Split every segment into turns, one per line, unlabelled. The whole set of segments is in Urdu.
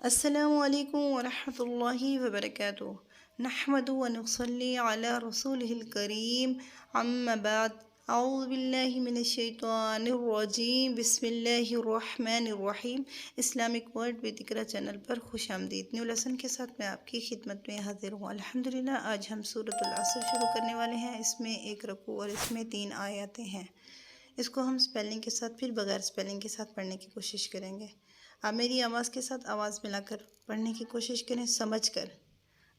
السلام علیکم ورحمۃ اللہ وبرکاتہ نحمد و نصلی علی رسولہ الکریم اما بعد اعوذ باللہ من الشیطان الرجیم بسم اللہ الرحمن الرحیم Islamic word with Iqra channel پر خوش آمدید۔ نیو لیسن کے ساتھ میں آپ کی خدمت میں حاضر ہوں۔ الحمدللہ آج ہم سورۃ العصر شروع کرنے والے ہیں۔ اس میں ایک رکوع اور اس میں 3 آیاتیں ہیں۔ اس کو ہم سپیلنگ کے ساتھ پھر بغیر سپیلنگ کے ساتھ پڑھنے کی کوشش کریں گے۔ آپ میری آواز کے ساتھ آواز ملا کر پڑھنے کی کوشش کریں سمجھ کر۔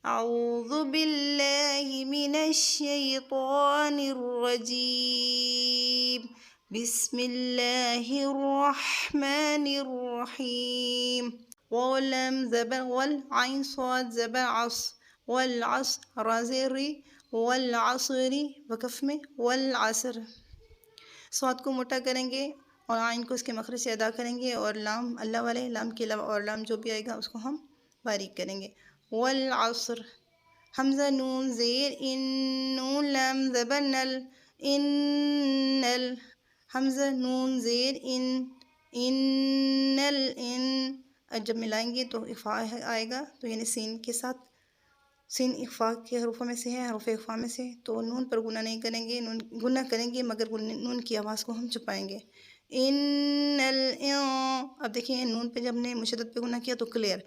اعوذ باللہ من الشیطان الرجیم بسم اللہ الرحمن الرحیم واللام زبر والعین صاد زبر عص والعصر رازر والعصر وقف میں والعصر، صاد کو موٹا کریں گے اور عین کو اس کے مخرج سے ادا کریں گے، اور لام اللہ والے لام کے علاوہ اور لام جو بھی آئے گا اس کو ہم باریک کریں گے۔ والعصر، حمزہ نون زیر ان، نون لام زبر نل، ان حمزہ نون زیر ان، ان جب ملائیں گے تو اخفاء آئے گا، تو یعنی سین کے ساتھ، سین اخفاء کے حروفوں میں سے ہے، حروف اخفاء میں سے، تو نون پر گنہ نہیں کریں گے، گنہ کریں گے مگر نون کی آواز کو ہم چھپائیں گے۔ اب دیکھیں نون پہ جب نے مشدد پہ گنہ کیا تو کلیئر،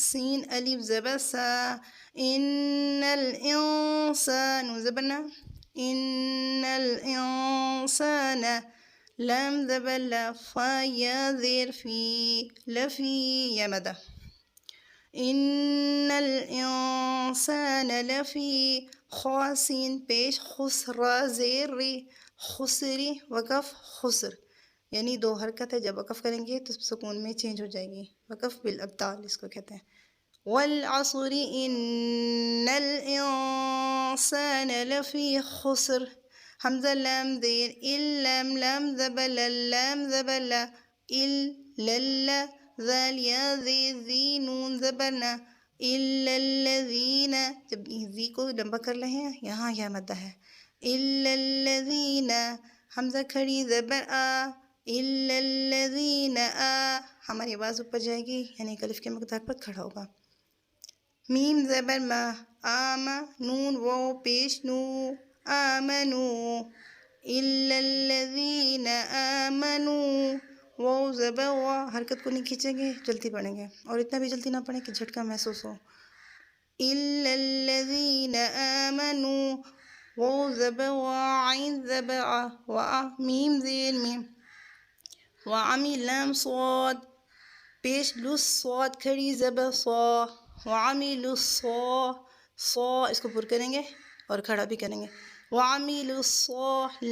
سین الف زبر سا، نون زبر نا، ان الانسان، لام زبر لا، فا یا زیر فی، لفی یا مدہ، ان الانسان لفی خاسین پیش خسر زیر ری، خسری وقف خسر، یعنی 2 حرکت ہے، جب وقف کریں گے تو سکون میں چینج ہو جائے گی، وقف بالابدال اس کو کہتے ہیں۔ والعصر ان الانسان لفی خسر، حمزہ لام زیر لام، لام زبر لام زبر لا، الا ذال یا زی نون زبرنا، الا الذین، جب زی کو لمبا کر رہے ہیں یہاں یا مدہ ہے، الا الذین، حمزہ کھڑی زبر آ، الا الذین ہماری آواز اوپر جائے گی یعنی الف کے مقدار پر کھڑا ہوگا۔ میم زبر ما، آما نون وہ پیش نو، آمنو، الا الذین آمنو، وہ زبر وا، حرکت کو نہیں کھینچیں گے، جلدی پڑھیں گے اور اتنا بھی جلدی نہ پڑھیں کہ جھٹکا محسوس ہو۔ الا الذین آمنو، وہ زبر وا، عین زبر آ، وا میم زیر میم، وعمل لام صاد پیش لس صاد کھڑی زبر صا، وعمل صا اس کو پر کریں گے اور کھڑا بھی کریں گے، وعمل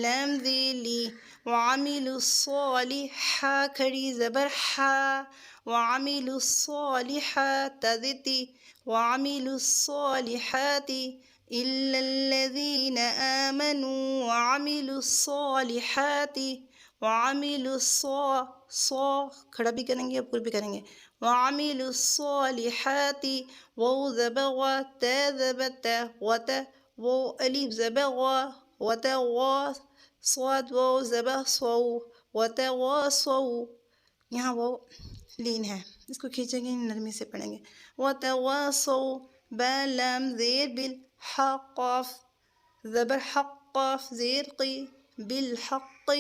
لام ذی لی، وعمل الصالح کھڑی زبر حا، وعمل الصالحات ذتی، وعمل الصالحات، الا الذین آمنوا وعملوا الصالحات، وعملوا صا کھڑا بھی کریں گے اور پر بھی کریں گے، وعملوا الصالحات، وہ زبر و تا زبر تا، وتا وہ الف زبر و، وتوا صاد وہ زبر صو، وتواصوا، یہاں وہ لین ہے، اس کو کھینچیں گے نرمی سے پڑھیں گے، وتواصوا، با لام زیر بل، حق قاف زبر حق قاف زیر قی، بالحق،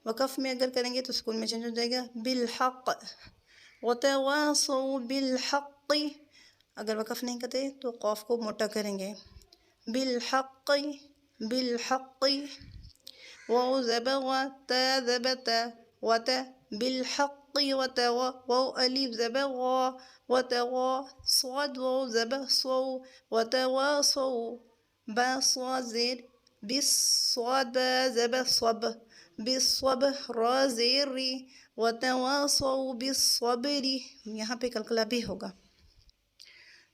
وقف میں اگر کریں گے تو سکون میں چینج ہو جائے گا، بالحق، وتواصوا بالحق، اگر وقف نہیں کرتے تو قاف کو موٹا کریں گے، بالحق، بالحق، واو زبر و، تا زبر تا، وتا بالحق، وتوا واو الف زبر وا، وتوا صاد واو زبر صو، وتواصوا، با صاد زیر، بالصاد با زبر صب، بالصبر را زیر ری، وتواصوا بالصبر، یہاں پہ قلقلہ بھی ہوگا،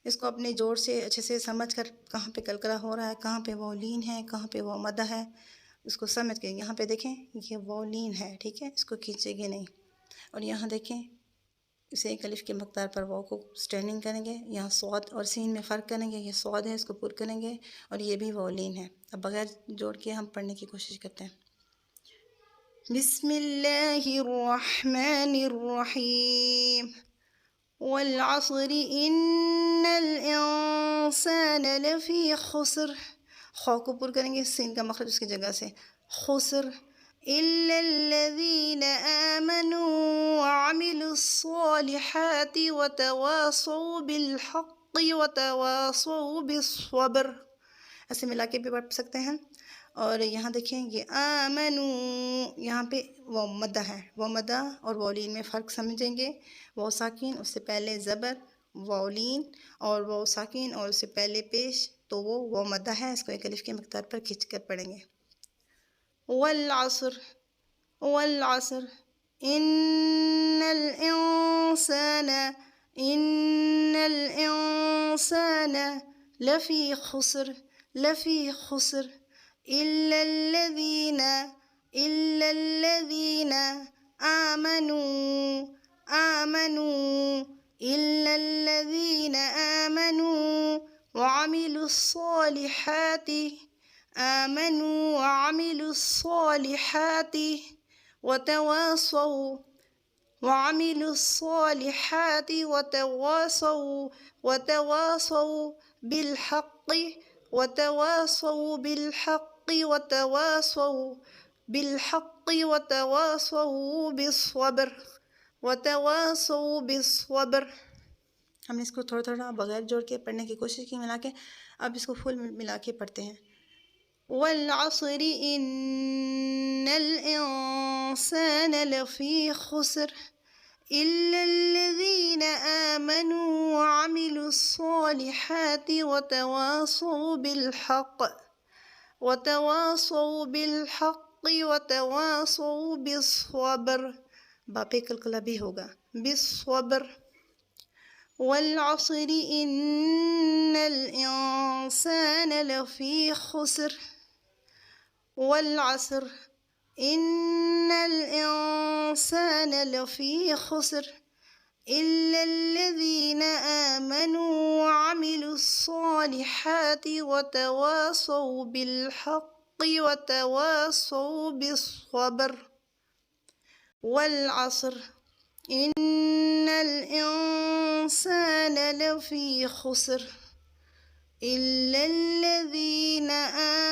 اس کو اپنے جوڑ سے اچھے سے سمجھ کر کہاں پہ قلقلہ ہو رہا ہے، کہاں پہ وہ لین ہے، کہاں پہ وہ مدہ ہے، اس کو سمجھ کے یہاں پہ دیکھیں یہ وہ لین ہے، ٹھیک ہے، اس کو کھینچیں گے نہیں، اور یہاں دیکھیں اسے ایک الف کے مقدار پر واو کو سٹینڈنگ کریں گے، یہاں صاد اور سین میں فرق کریں گے، یہ صاد ہے اس کو پر کریں گے اور یہ بھی وہ لین ہے۔ اب بغیر جوڑ کے ہم پڑھنے کی کوشش کرتے ہیں۔ بسم الله الرحمن الرحيم والعصر إن الإنسان لفی خسر. خو کو پر کریں گے سین کا مخرج اس کی جگہ سے خسر إلا الذين آمنوا وعملوا الصالحات وتواصوا بالحق وتواصوا بالصبر. ایسے ملا کے بھی پڑھ سکتے ہیں. اور یہاں دیکھیں یہ آمنو، یہاں پہ وہ مدہ ہے، وہ مدہ اور وولین میں فرق سمجھیں گے. وہ ساکین اس سے پہلے زبر، وولین اور وہ ساکین اور اس سے پہلے پیش، تو وہ مدہ ہے. اس کو ایک الف کی مقدار پر کھینچ کر پڑھیں گے. والعصر والعصر إن الإنسان لفی خسر لفی خسر إلا الذين آمنوا إلا الذين آمنوا وعملوا الصالحات وتواصوا بالحق وتواصوا بالصبر. ہم نے اس کو تھوڑا تھوڑا بغیر جوڑ کے پڑھنے کی کوشش کی ملا کے. اب اس کو فل ملا کے پڑھتے ہیں. والعصر إن الإنسان لفی خسر إلا الذين آمنوا وعملوا الصالحات وتواصوا بالحق وتواصوا بالصبر. باپے کلکلا بھی ہوگا بالصبر. والعصر إن الإنسان لفی خسر والعصر إن الإنسان لفی خسر إلا الذين آمنوا وعملوا الصالحات وتواصوا بالحق وتواصوا بالصبر. والعصر إن الإنسان لفی خسر إلا الذين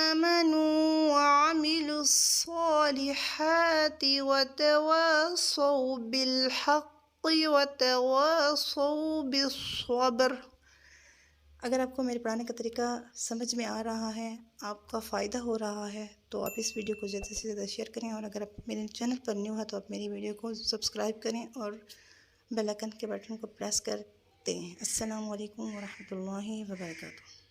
آمنوا وعملوا الصالحات وتواصوا بالحق وتواصوا بالصبر. اگر آپ کو میرے پڑھانے کا طریقہ سمجھ میں آ رہا ہے، آپ کا فائدہ ہو رہا ہے، تو آپ اس ویڈیو کو زیادہ سے زیادہ شیئر کریں. اور اگر آپ میرے چینل پر نیو ہیں تو آپ میری ویڈیو کو سبسکرائب کریں اور بیل آئکن کے بٹن کو پریس کر دیں. السلام علیکم ورحمۃ اللہ وبرکاتہ.